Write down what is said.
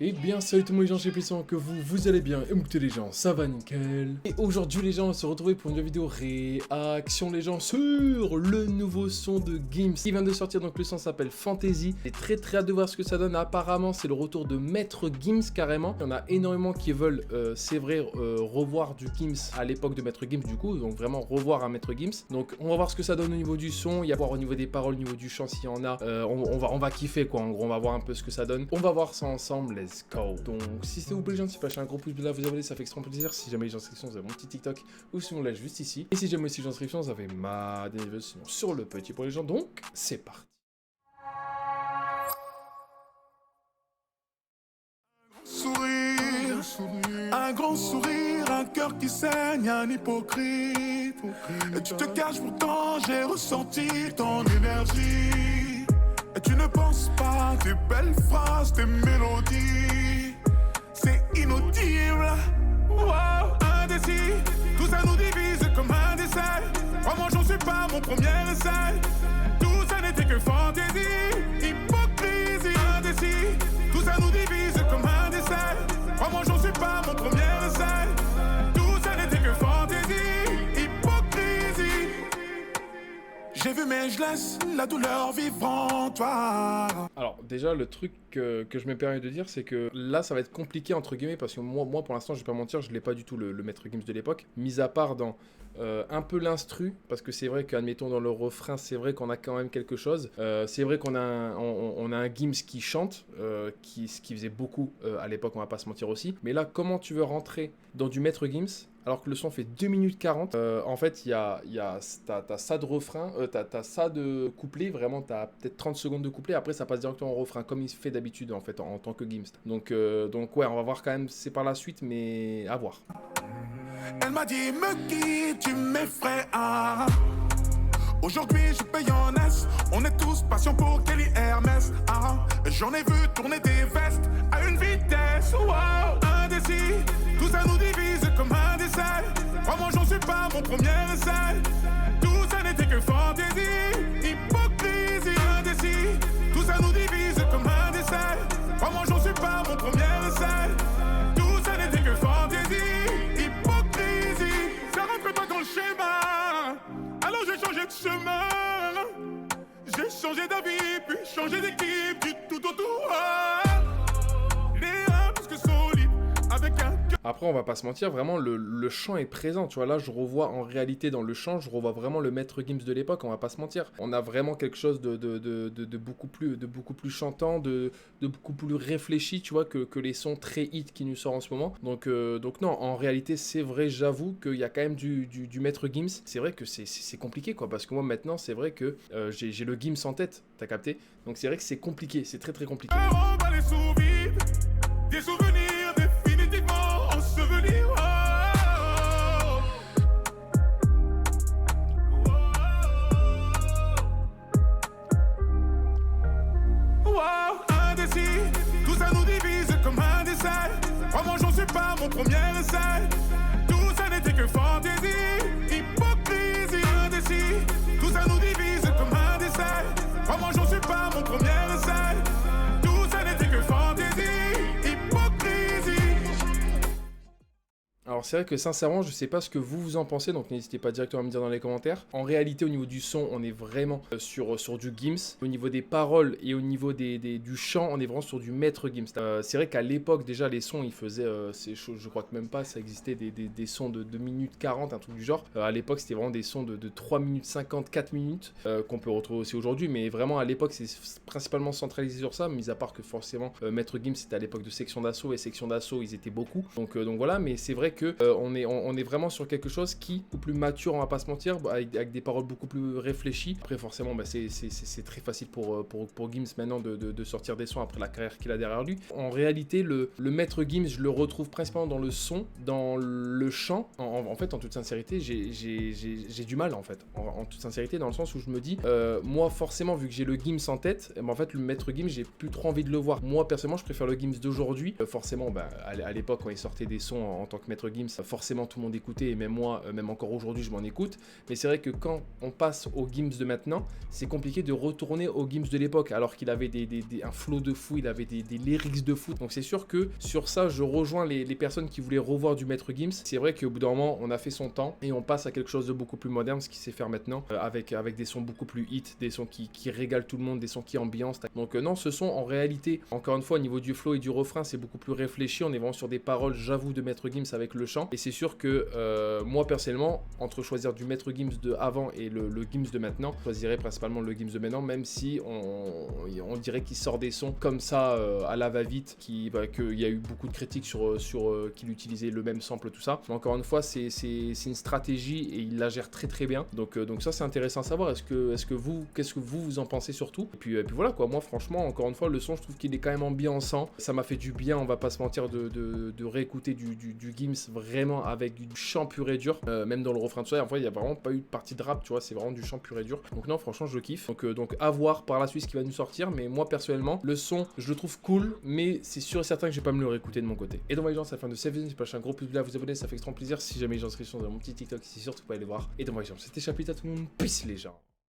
Et bien salut tout le monde les gens, j'ai l'impression que vous allez bien. Et écoutez les gens, ça va nickel. Et aujourd'hui les gens, on va se retrouver pour une nouvelle vidéo réaction les gens sur le nouveau son de Gims qui vient de sortir. Donc le son s'appelle Fantasy. J'ai très hâte de voir ce que ça donne. Apparemment c'est le retour de Maître Gims carrément. Il y en a énormément qui veulent, c'est vrai, revoir du Gims à l'époque de Maître Gims du coup. Donc vraiment revoir un Maître Gims. Donc on va voir ce que ça donne au niveau du son. Il y a à voir au niveau des paroles, au niveau du chant s'il y en a. On va kiffer quoi. En gros on va voir un peu ce que ça donne. On va voir ça ensemble. Let's go. Donc si c'est vous plaît les gens, si vous lâchez un gros pouce bleu là, vous abonnez, ça fait extrêmement plaisir. Si jamais les gens inscriptions, vous avez mon petit TikTok ou sinon là juste ici. Et si jamais aussi les gens inscriptions, vous avez ma déviation sur le petit pour les gens. Donc c'est parti. Un grand sourire, un cœur qui saigne, un hypocrite. Et tu te caches pourtant, j'ai ressenti ton énergie. Et tu ne penses pas tes belles phrases, tes mélodies. C'est inaudible. Wow, indécis, tout ça nous divise comme un dessert. Crois-moi, j'en suis pas mon premier essai. Tout ça n'était que fantaisie, hypocrisie, indécis. Tout ça nous divise comme un dessert. Crois-moi, j'en suis pas mon premier essai. Tout ça n'était que fantaisie, hypocrisie. J'ai vu mais je laisse la douleur vivre en toi. Alors déjà le truc que je me permets de dire c'est que là ça va être compliqué entre guillemets parce que moi pour l'instant je vais pas mentir, je l'ai pas du tout le Maître Gims de l'époque, mis à part dans un peu l'instru, parce que c'est vrai qu'admettons dans le refrain c'est vrai qu'on a quand même quelque chose, c'est vrai qu'on a un Gims qui chante, ce qui faisait beaucoup à l'époque, on va pas se mentir aussi, mais là comment tu veux rentrer dans du Maître Gims alors que le son fait 2 minutes 40, en fait, t'as ça de refrain, t'as ça de couplet, vraiment, t'as peut-être 30 secondes de couplet, après ça passe directement en refrain, comme il se fait d'habitude, en fait, en tant que Gims. Donc ouais, on va voir quand même, c'est par la suite, mais à voir. Elle m'a dit, me quitte, tu m'effraies. Aujourd'hui, je paye en S, on est tous passion pour Kelly Hermès. J'en ai vu tourner des vestes à une vitesse, wow, indécis. Tout ça nous divise comme un dessert. Crois-moi, j'en suis pas mon premier essai. Tout ça n'était que fantaisie, hypocrisie, indécis. Tout ça nous divise comme un dessert. Crois-moi, j'en suis pas mon premier essai. Tout ça n'était que fantaisie, hypocrisie. Ça rentre pas dans le schéma. Alors j'ai changé de chemin. J'ai changé d'avis, puis changé d'équipe, du tout autour. Les reins plus que solides, avec un cœur. Après, on va pas se mentir, vraiment, le chant est présent, tu vois, là, je revois en réalité dans le chant, je revois vraiment le Maître Gims de l'époque, on va pas se mentir. On a vraiment quelque chose de beaucoup plus chantant, de beaucoup plus réfléchi, tu vois, que les sons très hits qui nous sortent en ce moment. Donc non, en réalité, c'est vrai, j'avoue qu'il y a quand même du Maître Gims. C'est vrai que c'est compliqué, quoi, parce que moi, maintenant, c'est vrai que j'ai le Gims en tête, t'as capté? Donc c'est vrai que c'est compliqué, c'est très compliqué. On va les souvenirs, des souvenirs définitivement ensevelis. Wow, indécis, tout ça nous divise comme un dessert. Crois-moi, j'en suis pas mon premier essai. Tout ça n'était que fantaisie, hypocrisie, indécis. Tout ça nous divise comme un dessert. Crois-moi, j'en suis pas mon premier essai. Tout ça n'était que fantaisie, hypocrisie. Alors c'est vrai que sincèrement je sais pas ce que vous en pensez, donc n'hésitez pas directement à me dire dans les commentaires. En réalité au niveau du son on est vraiment sur du Gims. Au niveau des paroles et au niveau du chant on est vraiment sur du Maître Gims. C'est vrai qu'à l'époque déjà les sons ils faisaient, je crois que même pas ça existait des sons de 2 minutes 40, un truc du genre. À l'époque c'était vraiment des sons de 3 minutes 50, 4 minutes qu'on peut retrouver aussi aujourd'hui. Mais vraiment à l'époque c'est principalement centralisé sur ça, mis à part que forcément Maître Gims c'était à l'époque de Section d'Assaut et Section d'Assaut ils étaient beaucoup. Donc voilà, mais c'est vrai que on est vraiment sur quelque chose qui est beaucoup plus mature, on va pas se mentir, avec des paroles beaucoup plus réfléchies. Après forcément c'est très facile pour Gims maintenant de sortir des sons après la carrière qu'il a derrière lui. En réalité le Maître Gims je le retrouve principalement dans le son, dans le chant. En fait en toute sincérité j'ai du mal en fait, en toute sincérité, dans le sens où je me dis moi forcément vu que j'ai le Gims en tête, en fait le Maître Gims j'ai plus trop envie de le voir. Moi personnellement je préfère le Gims d'aujourd'hui, forcément à l'époque quand il sortait des sons en tant que Maître Gims Gims, forcément tout le monde écoutait, et même moi, même encore aujourd'hui, je m'en écoute. Mais c'est vrai que quand on passe au Gims de maintenant, c'est compliqué de retourner au Gims de l'époque, alors qu'il avait un flow de fou, il avait des lyrics de fou. Donc c'est sûr que sur ça, je rejoins les personnes qui voulaient revoir du Maître Gims. C'est vrai qu'au bout d'un moment, on a fait son temps et on passe à quelque chose de beaucoup plus moderne, ce qui sait faire maintenant, avec des sons beaucoup plus hits, des sons qui régalent tout le monde, des sons qui ambiancent. Donc non, ce son, en réalité, encore une fois, au niveau du flow et du refrain, c'est beaucoup plus réfléchi. On est vraiment sur des paroles, j'avoue, de Maître Gims avec le chant. Et c'est sûr que moi, personnellement, entre choisir du Maître Gims de avant et le Gims de maintenant, je choisirais principalement le Gims de maintenant, même si on dirait qu'il sort des sons comme ça à la va-vite, qu'il y a eu beaucoup de critiques sur qu'il utilisait le même sample, tout ça. Mais encore une fois, c'est une stratégie et il la gère très très bien. Donc ça, c'est intéressant à savoir. Qu'est-ce que vous en pensez surtout? Et puis voilà quoi. Moi, franchement, encore une fois, le son, je trouve qu'il est quand même ambiançant. Ça m'a fait du bien, on va pas se mentir, de réécouter du Gims vraiment avec du chant pur et dur. Même dans le refrain de ça, en fait, il y a vraiment pas eu de partie de rap, tu vois, c'est vraiment du chant pur et dur. Donc non, franchement, je kiffe. Donc à voir par la suite ce qui va nous sortir. Mais moi, personnellement, le son, je le trouve cool, mais c'est sûr et certain que je vais pas me le réécouter de mon côté. Et donc, les gens, c'est la fin de cette vidéo. Je passe un gros pouce bleu à vous abonner, ça fait extrêmement plaisir. Si jamais les gens se dans mon petit TikTok, c'est sûr, tu peux aller voir. Et donc, les gens, c'était Chapitre à tout le monde. Peace, les gens.